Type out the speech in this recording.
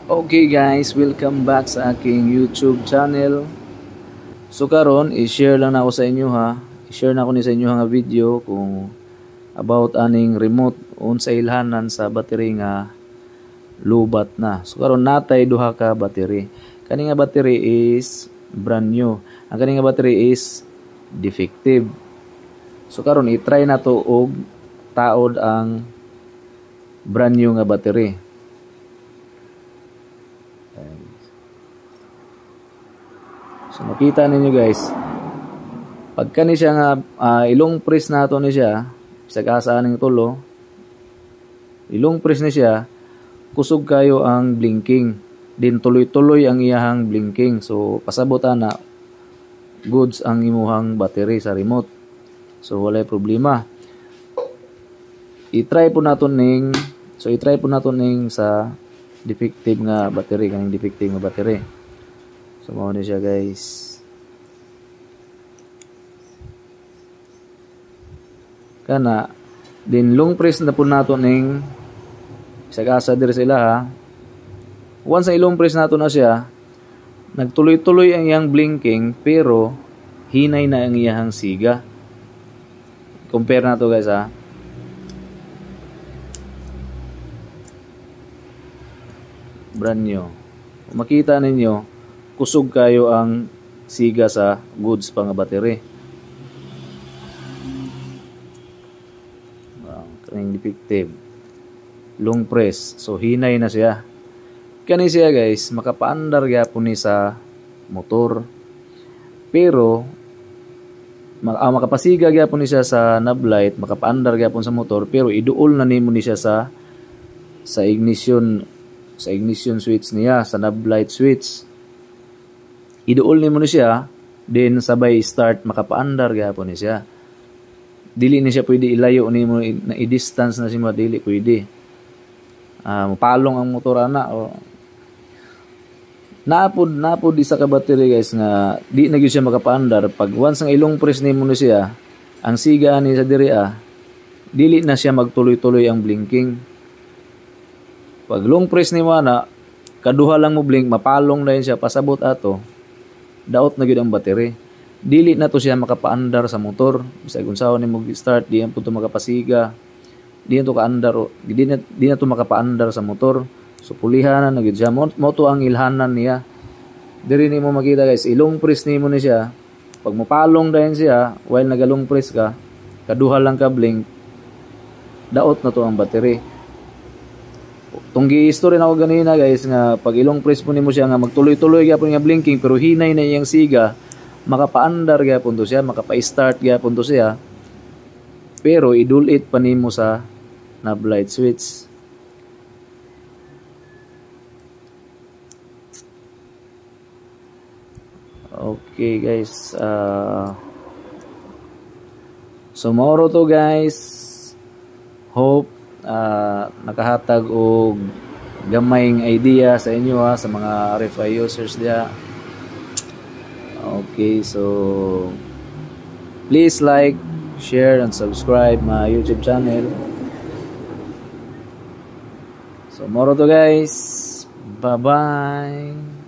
Okay guys, welcome back sa aking YouTube channel. So karon i-share lang na ako sa inyo ha. I-share na ako ni sa inyo nga video kung about aning remote unsa ilhanan sa battery nga lubat na. So karon natay duha ka battery. Kani nga battery is brand new. Ang kani nga battery is defective. So karon i-try na to og taod ang brand new nga battery. So makita ninyo guys, pagka ni siya nga ilong press nato ni siya, sa kasaan ng tulo, ilong press ni siya, kusog kayo ang blinking. Din tuloy-tuloy ang iyahang blinking. So pasabot na goods ang imuhang battery sa remote. So walay problema. I-try po naton ning sa defective nga battery, kaning defective nga battery. So mao ni siya guys. Kana din long press na po nato ning sagasa diri sila ha. Once na ilong press nato na siya, nagtuloy-tuloy ang iyang blinking pero hinay na ang iyang siga. Compare nato guys ha. Brand new. Makita ninyo kusog kayo ang siga sa goods pa nga battery. Kaning defective. Long press. So hinay na siya. Kani siya guys, makapaandar gyapon ni sa motor. Pero makapasiga gyapon ni siya sa knob light, makapaandar gyapon sa motor, pero iduol na nimo ni siya sa ignition switch niya, sa knob light switch. Iduol nimo ni siya, then sabay start makapaandar gyapon ni siya. Dili ni siya pwede ilayo nimo na i-distance na siya, dili pwede. Mapalong ang motor ana o napod isa ka battery guys nga di na gyud siya makapaandar. Pag once ang ilong press nimo ni siya, ang siga ni sa diri dili na siya magtuloy-tuloy ang blinking. Pag long press nimo ana, kaduha lang mo blink, mapalong na yun siya, pasabot ato, daot na gyud ang battery. Dili na to siya makapaandar sa motor. Bisag unsaon nimo start, di yan po to makapasiga. Di na to kaandar, di na to makapaandar sa motor. So pulihanan na gyud siya. Mo to ang ilhanan niya. Diri nimo makita guys, ilong press nimo ni siya. Pag mapalong dayon siya, while nagalong press ka, kaduha lang ka blink, daot na to ang battery. Tunggi history na ako ganina guys nga pag ilong press po nimo siya nga magtuloy-tuloy gyapon nga blinking pero hinay na iyang siga, makapaandar gyapon to siya, makapa-start gyapon to siya, pero idulit pa nimo sa knob light switch. Okay guys, so mauro to guys. Hope nakahatag og gamayng idea sa inyo sa mga RFI users dia. Okay, so please like, share and subscribe my YouTube channel. So moro to guys. Bye bye.